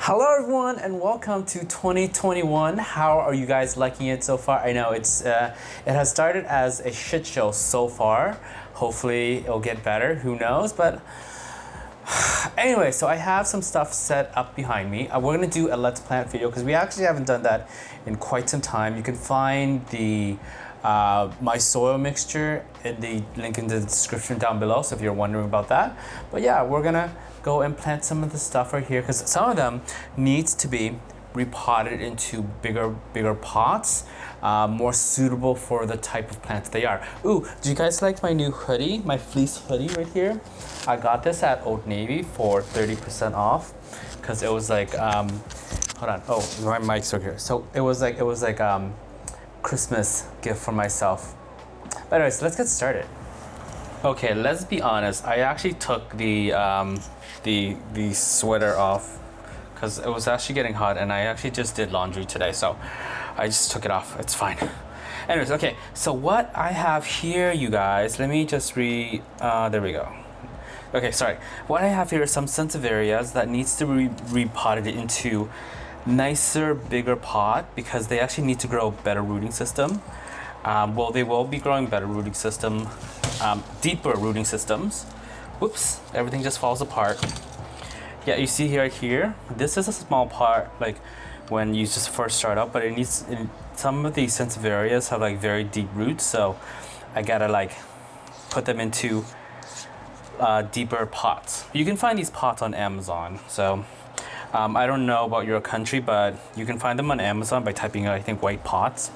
Hello everyone and welcome to 2021. How are you guys liking it so far? I know it has started as a shit show so far. Hopefully it'll get better, who knows, but anyway, so I have some stuff set up behind me. We're gonna do a Let's Plant video because we actually haven't done that in quite some time. You can find the my soil mixture in the link in the description down below, so if you're wondering about that. But yeah, we're gonna go and plant some of the stuff right here because some of them needs to be repotted into bigger pots, more suitable for the type of plants they are. Ooh, do you guys like my new hoodie, my fleece hoodie right here? I got this at Old Navy for 30% off because it was like, hold on, oh, my mic's over here. So it was like Christmas gift for myself. But anyways, let's get started. Okay, let's be honest. I actually took the sweater off because it was actually getting hot, and I actually just did laundry today, so I just took it off. It's fine. Anyways, okay. So what I have here, you guys, let me just there we go. Okay, sorry. What I have here is some Senseverias that needs to be repotted into nicer, bigger pot because they actually need to grow better rooting system. Well, they will be growing better rooting system, deeper rooting systems. Whoops, everything just falls apart. Yeah, you see here, this is a small part, like when you just first start up, but it needs, some of these Senseverias have like very deep roots, so I gotta like put them into deeper pots. You can find these pots on Amazon, so I don't know about your country, but you can find them on Amazon by typing I think white pots.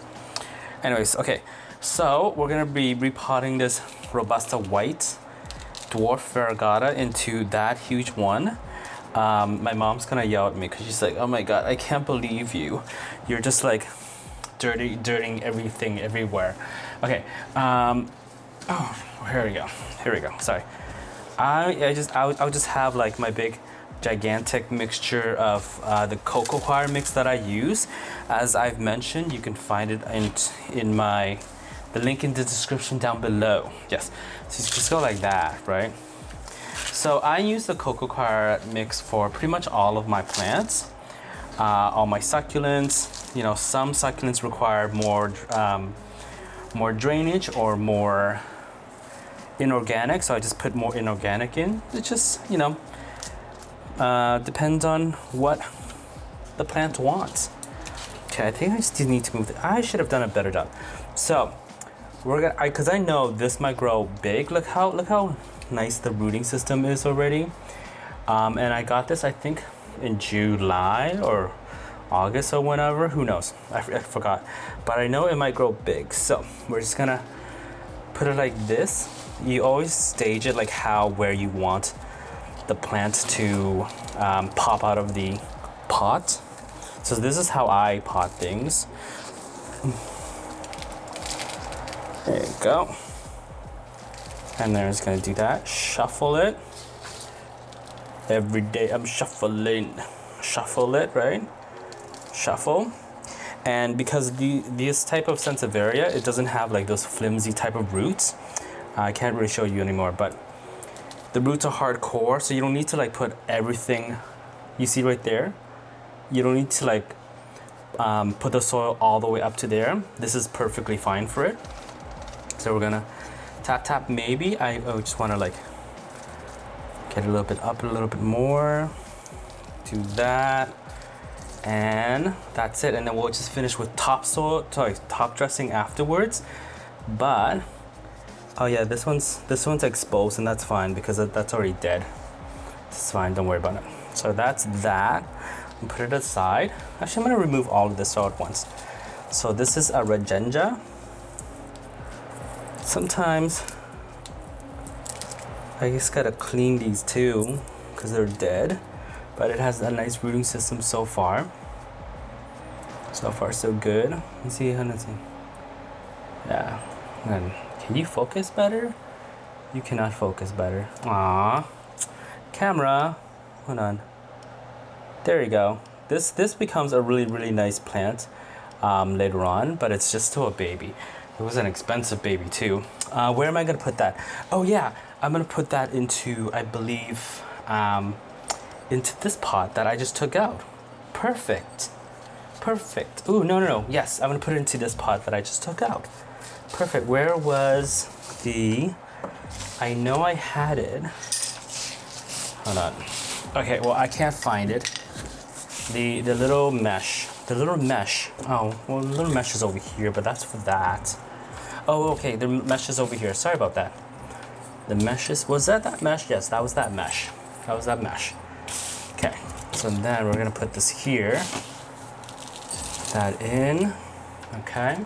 Anyways, okay, so we're gonna be repotting this Robusta white dwarf Verragata into that huge one. My mom's gonna yell at me because she's like, oh my god, I can't believe you're just like dirtying everything everywhere. Okay, oh, here we go, sorry. I'll just have like my big gigantic mixture of the cocoa coir mix that I use. As I've mentioned, you can find it in the link in the description down below. Yes, so you just go like that, right? So I use the cocoa coir mix for pretty much all of my plants, all my succulents. You know, some succulents require more drainage or more inorganic, so I just put more inorganic in. It just, you know, depends on what the plant wants. Okay, I think I just need to move I should have done a better job. So we're gonna, because I know this might grow big. Look how nice the rooting system is already. And I got this, I think, in July or August or whenever. Who knows? I forgot. But I know it might grow big. So we're just gonna put it like this. You always stage it like where you want the plant to pop out of the pot. So this is how I pot things. There you go. And then it's gonna do that. Shuffle it. Every day I'm shuffling. Shuffle it, right? Shuffle. And because this type of Senseveria, it doesn't have like those flimsy type of roots. I can't really show you anymore, but the roots are hardcore, so you don't need to like put everything you see right there. You don't need to like put the soil all the way up to there. This is perfectly fine for it. So we're gonna tap maybe. I just wanna like get a little bit up, a little bit more. Do that. And that's it. And then we'll just finish with top dressing afterwards. But oh yeah, this one's exposed, and that's fine because that's already dead. It's fine, don't worry about it. So that's that. And put it aside. Actually, I'm gonna remove all of this all at once. So this is a Regenja. Sometimes I just gotta clean these too because they're dead, but it has a nice rooting system so far. So far, so good. Let me see how it's. Yeah. And can you focus better? You cannot focus better. Aww. Camera. Hold on. There you go. This becomes a really nice plant later on, but it's just still a baby. It was an expensive baby too. Where am I gonna put that? Oh yeah, I'm gonna put that into, I believe, into this pot that I just took out. Perfect. Perfect. Ooh, no, no, no. Yes, I'm gonna put it into this pot that I just took out. Perfect. Where was the... I know I had it. Hold on. Okay, well, I can't find it. The little mesh. The little mesh. Oh, well, the little mesh is over here, but that's for that. Oh, okay, the mesh is over here. Sorry about that. The mesh is... Was that mesh? Yes, that was that mesh. That was that mesh. Okay, so then we're gonna put this here. That in. Okay.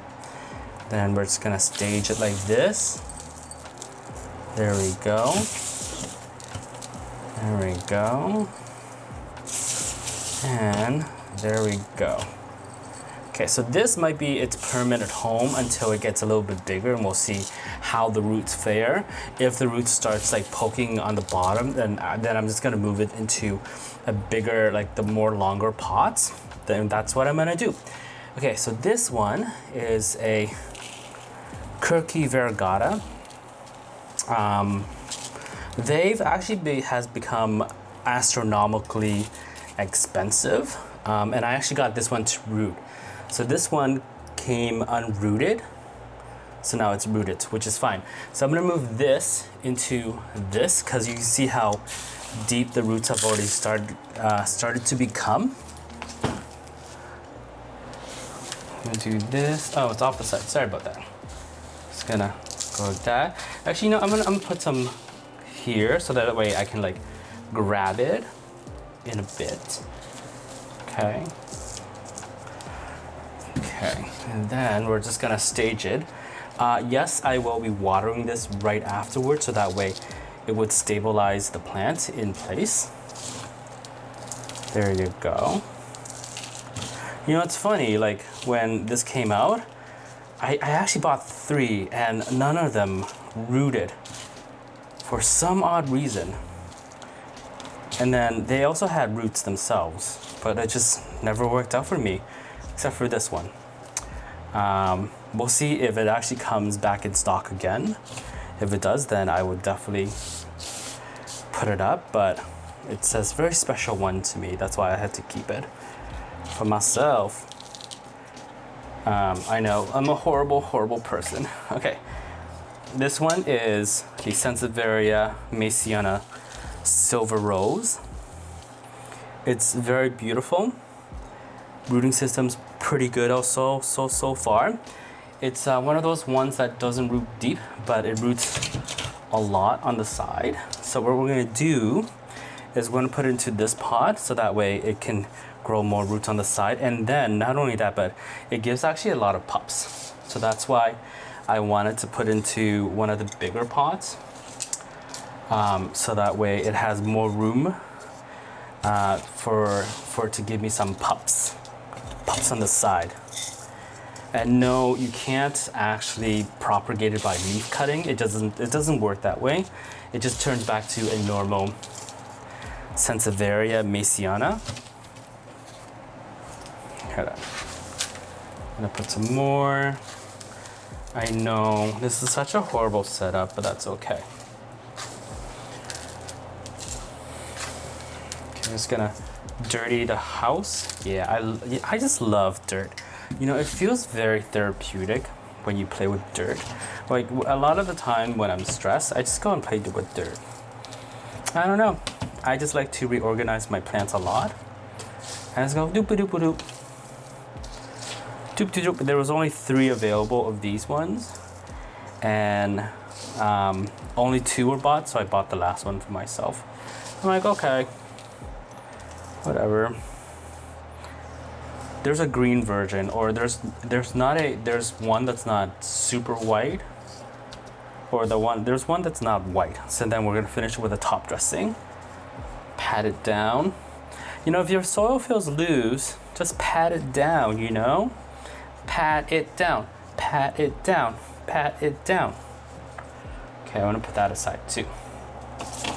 Then we're just gonna stage it like this. There we go. There we go. And there we go. Okay, so this might be its permanent home until it gets a little bit bigger, and we'll see how the roots fare. If the roots starts like poking on the bottom, then I'm just gonna move it into a bigger, like the more longer pots. Then that's what I'm gonna do. Okay, so this one is a Kirky Verragata. They've actually has become astronomically expensive, and I actually got this one to root. So this one came unrooted, so now it's rooted, which is fine. So I'm gonna move this into this because you can see how deep the roots have already started to become. I'm gonna do this. Oh, it's opposite. Sorry about that. Just gonna go like that. Actually, no, I'm gonna put some here so that way I can like grab it in a bit. Okay. Okay, and then we're just gonna stage it. Yes, I will be watering this right afterwards so that way it would stabilize the plant in place. There you go. You know, it's funny, like when this came out, I actually bought 3 and none of them rooted for some odd reason. And then they also had roots themselves, but it just never worked out for me, except for this one. We'll see if it actually comes back in stock again. If it does, then I would definitely put it up, but it says very special one to me. That's why I had to keep it for myself. I know, I'm a horrible, horrible person. Okay, this one is the Sansevieria Messiana Silver Rose. It's very beautiful. Rooting system's pretty good also, so far. It's one of those ones that doesn't root deep, but it roots a lot on the side. So what we're gonna do is we're gonna put it into this pot so that way it can grow more roots on the side. And then not only that, but it gives actually a lot of pups. So that's why I wanted to put into one of the bigger pots. So that way it has more room for it to give me some pups on the side. And no, you can't actually propagate it by leaf cutting. It doesn't work that way. It just turns back to a normal Sansevieria Messiana. Hold on. I'm gonna put some more. I know this is such a horrible setup, but that's okay. Okay, I'm just gonna dirty the house. Yeah, I just love dirt. You know, it feels very therapeutic when you play with dirt. Like a lot of the time when I'm stressed, I just go and play with dirt. I don't know. I just like to reorganize my plants a lot. And just go doop doop doop. Doop doop doop. There was only 3 available of these ones, and only 2 were bought, so I bought the last one for myself. I'm like, okay, whatever. There's a green version, or there's one that's not super white, or there's one that's not white. So then we're gonna finish it with a top dressing. Pat it down. You know, if your soil feels loose, just pat it down, you know? Pat it down, pat it down, pat it down. Okay, I wanna put that aside too.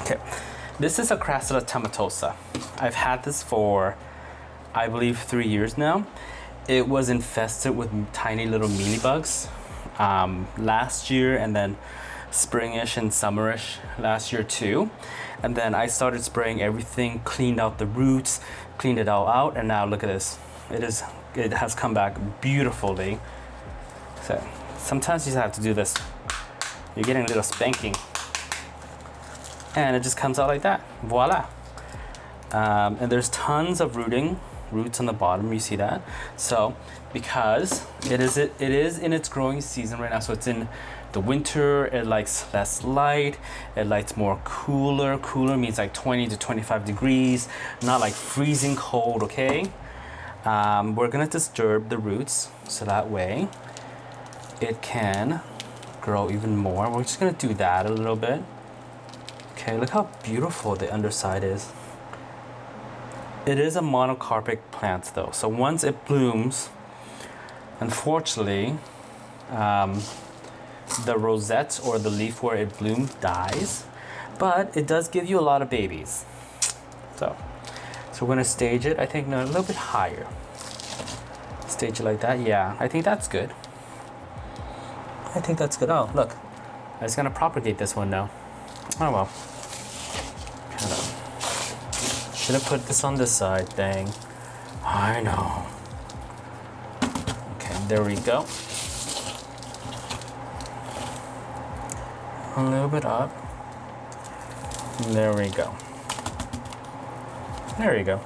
Okay, this is a Crassula Tomatosa. I've had this for, I believe, 3 years now. It was infested with tiny little mealybugs last year, and then springish and summerish last year too. And then I started spraying everything, cleaned out the roots, Cleaned it all out, and now look at this. It has come back beautifully. So sometimes you just have to do this. You're getting a little spanking. And it just comes out like that. Voila. And there's tons of roots on the bottom, you see that? So because it is in its growing season right now, so it's in the winter, it likes less light, it likes more cooler. Cooler means like 20 to 25 degrees, not like freezing cold, okay? We're gonna disturb the roots so that way it can grow even more. We're just gonna do that a little bit. Okay, look how beautiful the underside is. It is a monocarpic plant though, so once it blooms, unfortunately, the rosette or the leaf where it bloomed dies, but it does give you a lot of babies. So we're gonna stage it, I think, no, a little bit higher. Stage it like that, yeah, I think that's good. I think that's good. Oh, look, I was gonna propagate this one now. Oh well. Should have put this on this side, dang. I know. Okay, there we go. A little bit up. There we go. There you go.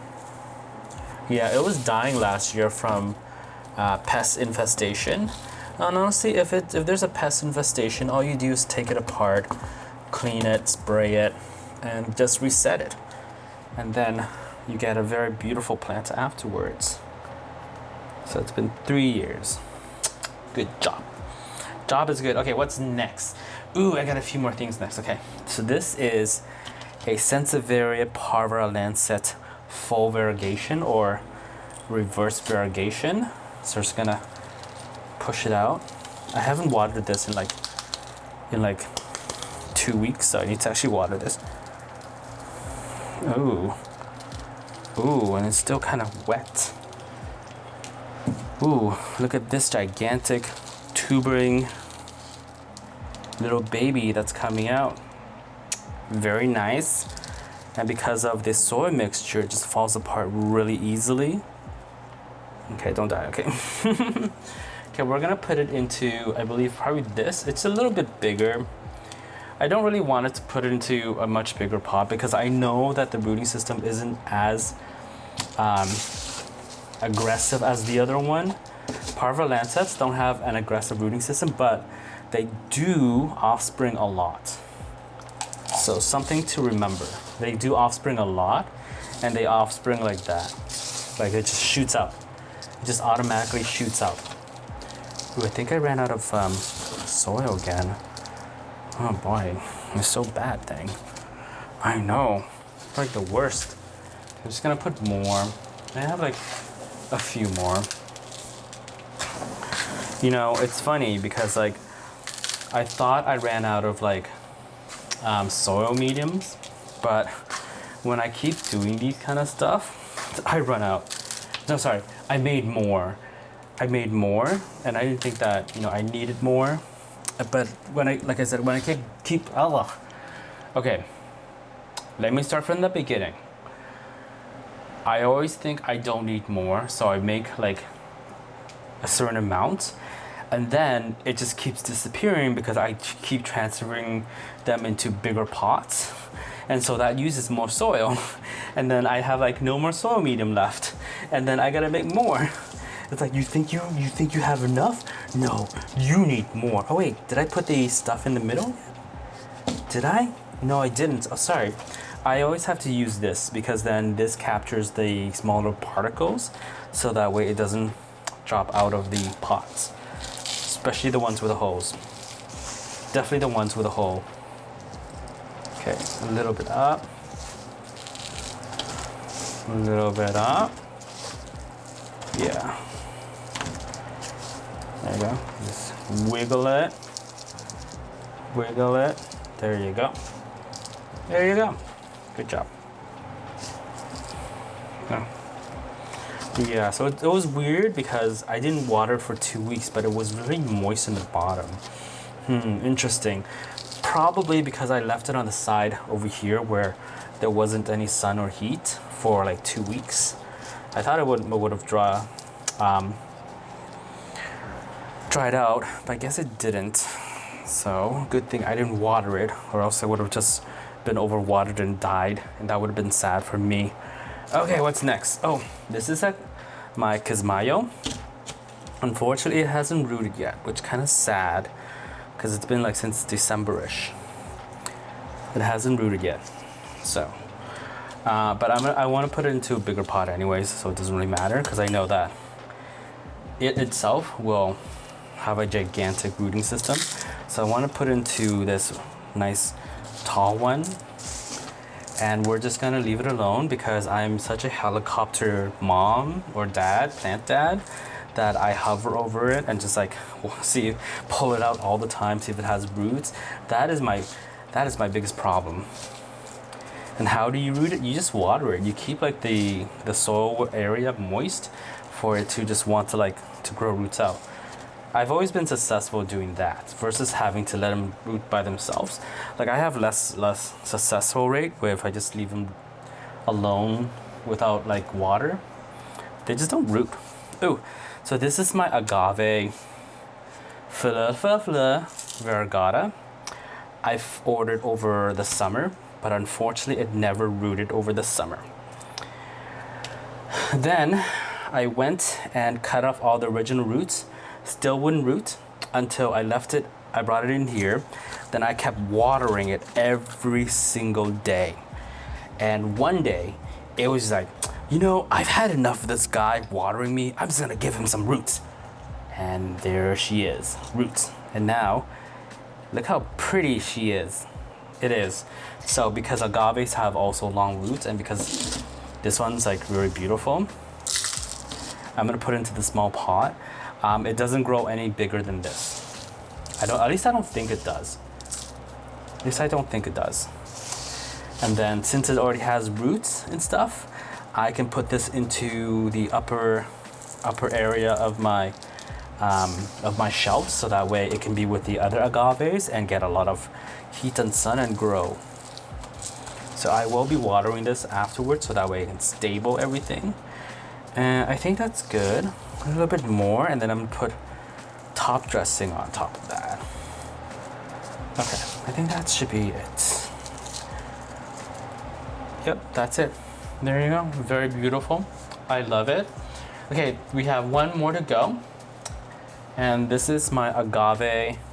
Yeah, it was dying last year from pest infestation. And honestly, if there's a pest infestation, all you do is take it apart, clean it, spray it, and just reset it. And then you get a very beautiful plant afterwards. So it's been 3 years. Good job. Job is good. Okay, what's next? Ooh, I got a few more things next. Okay, so this is a Sansevieria parva lancet full variegation or reverse variegation. So we're just gonna push it out. I haven't watered this in like 2 weeks, so I need to actually water this. Ooh. Ooh, and it's still kind of wet. Ooh, look at this gigantic tubering little baby that's coming out. Very nice. And because of this soil mixture, it just falls apart really easily. Okay, don't die, okay. Okay, we're gonna put it into, I believe, probably this. It's a little bit bigger. I don't really want it to put it into a much bigger pot because I know that the rooting system isn't as aggressive as the other one. Parva lancets don't have an aggressive rooting system, but they do offspring a lot. So something to remember. They do offspring a lot, and they offspring like that. Like it just shoots out. It just automatically shoots out. Ooh, I think I ran out of soil again. Oh boy, it's so bad thing. I know, it's like the worst. I'm just gonna put more. I have like a few more. You know, it's funny because like I thought I ran out of like soil mediums, but when I keep doing these kind of stuff, I run out. No, sorry, I made more, and I didn't think that, you know, I needed more. But when like I said, when I keep okay, let me start from the beginning. I always think I don't need more, so I make like a certain amount, and then it just keeps disappearing because I keep transferring them into bigger pots, and so that uses more soil, and then I have like no more soil medium left, and then I gotta make more. It's like, you think you have enough? No, you need more. Oh wait, did I put the stuff in the middle? Did I? No, I didn't. Oh, sorry. I always have to use this because then this captures the smaller particles, so that way it doesn't drop out of the pots, especially the ones with the holes. Definitely the ones with a hole. Okay, a little bit up. A little bit up. Yeah. There you go. Just wiggle it. Wiggle it. There you go. There you go. Good job. Yeah, so it was weird because I didn't water for 2 weeks, but it was really moist in the bottom. Interesting. Probably because I left it on the side over here where there wasn't any sun or heat for like 2 weeks. I thought it would have dried out, but I guess it didn't. So good thing I didn't water it, or else it would have just been overwatered and died, and that would have been sad for me. Okay, what's next? Oh, this is my Kismayo. Unfortunately, it hasn't rooted yet, which kind of sad, because it's been like since December-ish. It hasn't rooted yet, so. But I want to put it into a bigger pot anyways, so it doesn't really matter, because I know that it itself will have a gigantic rooting system. So I want to put into this nice tall one, and we're just gonna leave it alone because I'm such a helicopter mom or dad, plant dad, that I hover over it and just like pull it out all the time, see if it has roots. That is my biggest problem. And how do you root it? You just water it. You keep like the soil area moist for it to just want to grow roots out. I've always been successful doing that versus having to let them root by themselves. Like I have less successful rate where if I just leave them alone without like water, they just don't root. Ooh, so this is my Agave Philadelphia Verragata. I've ordered over the summer, but unfortunately it never rooted over the summer. Then I went and cut off all the original roots. Still wouldn't root until I left it. I brought it in here. Then I kept watering it every single day. And one day it was like, you know, I've had enough of this guy watering me. I'm just gonna give him some roots. And there she is, roots. And now, look how pretty she is. It is. So because agaves have also long roots, and because this one's like really beautiful, I'm gonna put it into the small pot. It doesn't grow any bigger than this. At least I don't think it does. At least I don't think it does. And then since it already has roots and stuff, I can put this into the upper area of my shelf, so that way it can be with the other agaves and get a lot of heat and sun and grow. So I will be watering this afterwards, so that way it can stable everything. And I think that's good. A little bit more, and then I'm gonna put top dressing on top of that. Okay, I think that should be it. Yep, that's it. There you go, very beautiful. I love it. Okay, we have one more to go. And this is my Haworthia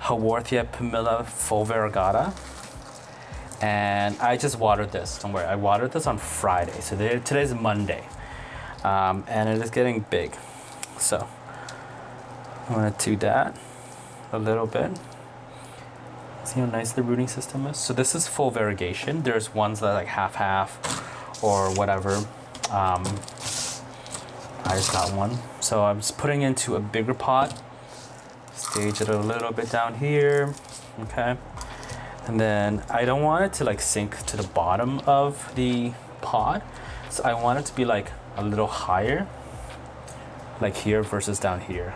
Pamilla Fulvaragata. And I just watered this, don't worry. I watered this on Friday, so today's Monday. And it is getting big. So I'm gonna do that a little bit. See how nice the rooting system is? So this is full variegation. There's ones that are like half or whatever. I just got one. So I'm just putting into a bigger pot. Stage it a little bit down here, okay? And then I don't want it to like sink to the bottom of the pot. So I want it to be like a little higher, like here versus down here.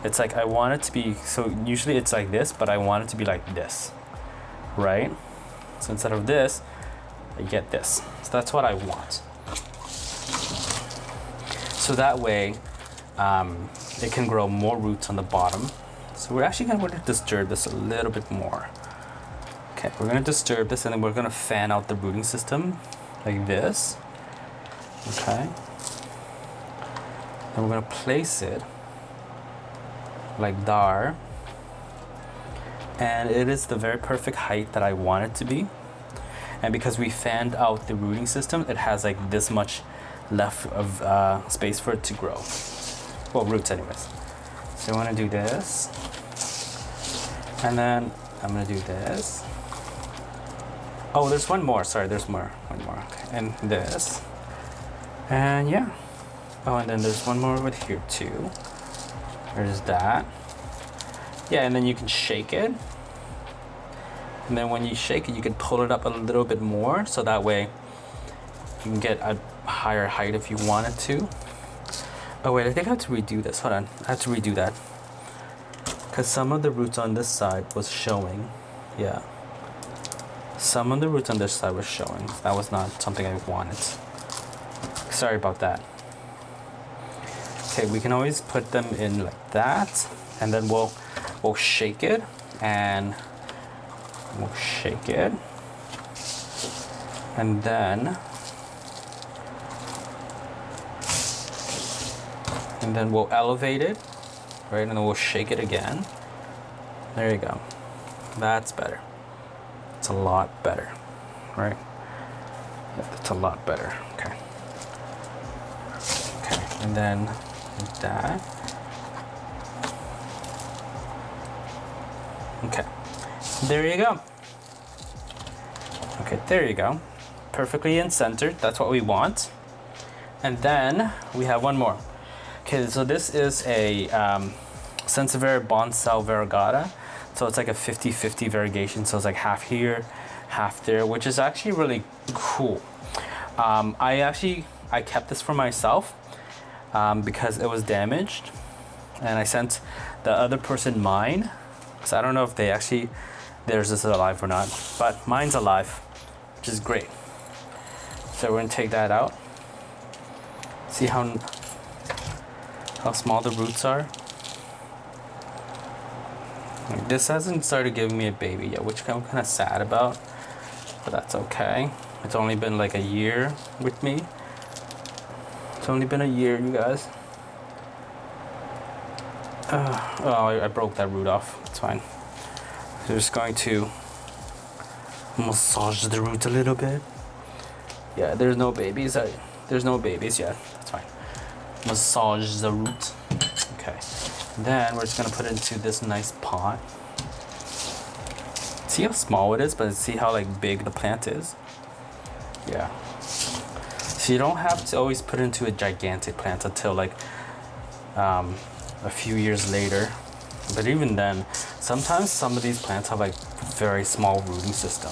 It's like I want it to be, so usually it's like this, but I want it to be like this, right? So instead of this, I get this. So that's what I want. So that way, it can grow more roots on the bottom. So we're actually going to disturb this a little bit more. Okay, we're going to disturb this, and then we're going to fan out the rooting system like this. Okay. And we're going to place it like there. And it is the very perfect height that I want it to be. And because we fanned out the rooting system, it has like this much left of space for it to grow. Well, roots anyways. So I want to do this. And then I'm going to do this. Oh, there's one more. Sorry, there's more. One more. Okay. And this. And yeah. Oh, and then there's one more over here too. There's that. Yeah, and then you can shake it. And then when you shake it, you can pull it up a little bit more, so that way you can get a higher height if you wanted to. Oh wait, I think I have to redo this. Hold on, I have to redo that. Because some of the roots on this side was showing. Yeah. Some of the roots on this side was showing. That was not something I wanted. sorry about that. Okay, we can always put them in like that, and then we'll shake it, and we'll shake it, and then we'll elevate it, right? And then we'll shake it again. There you go. That's better. It's a lot better, right? Yeah, that's a lot better. Okay. Okay, and then like that. Okay. There you go. Okay, there you go. Perfectly in center. That's what we want. And then we have one more. Okay, so this is a Sensiver Bonsai Verragata. So it's like a 50-50 variegation. So it's like half here, half there, which is actually really cool. I kept this for myself because it was damaged, and I sent the other person mine. So I don't know if theirs is alive or not, but mine's alive, which is great. So we're gonna take that out. See how small the roots are. This hasn't started giving me a baby yet, which I'm kind of sad about, but that's okay. It's only been like a year with me. It's only been a year, you guys. Oh, I broke that root off. It's fine. So just going to massage the root a little bit. Yeah, there's no babies. There's no babies yet. That's fine. Massage the root. Okay. Then we're just gonna put it into this nice pot. See how small it is, but see how like big the plant is. Yeah. So you don't have to always put it into a gigantic plant until like a few years later. But even then, sometimes some of these plants have like very small rooting system.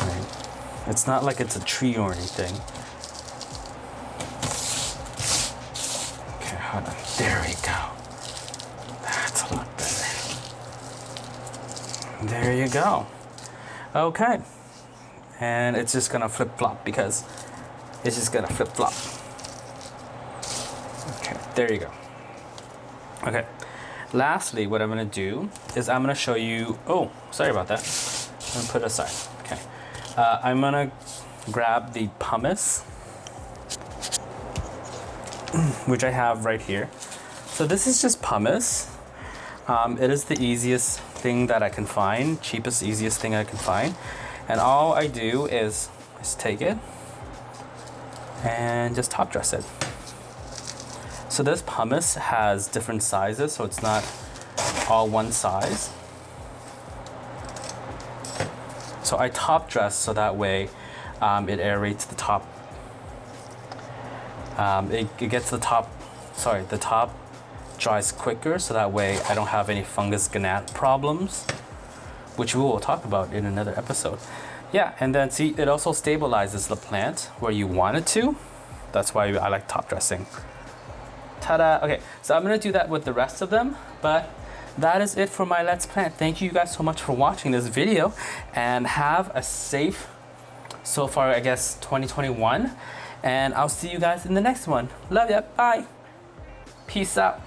Right? It's not like it's a tree or anything. Okay, hold on. There we go. That's a lot better. There you go. Okay. And it's just gonna flip-flop because it's just gonna flip-flop. Okay, there you go. Okay. Lastly, what I'm gonna do is I'm gonna show you, oh, sorry about that. I'm gonna put it aside. Okay. I'm gonna grab the pumice, which I have right here. So this is just pumice. It is the easiest thing that I can find, cheapest, easiest thing I can find. And all I do is just take it and just top dress it. So this pumice has different sizes, so it's not all one size. So I top dress so that way it aerates the top. It gets the top dries quicker, so that way I don't have any fungus gnat problems, which we will talk about in another episode. Yeah, and then see, it also stabilizes the plant where you want it to. That's why I like top dressing. Ta-da! Okay, so I'm gonna do that with the rest of them, but that is it for my Let's Plant. Thank you guys so much for watching this video, and have a safe, so far I guess, 2021, and I'll see you guys in the next one. Love ya, bye! Peace out.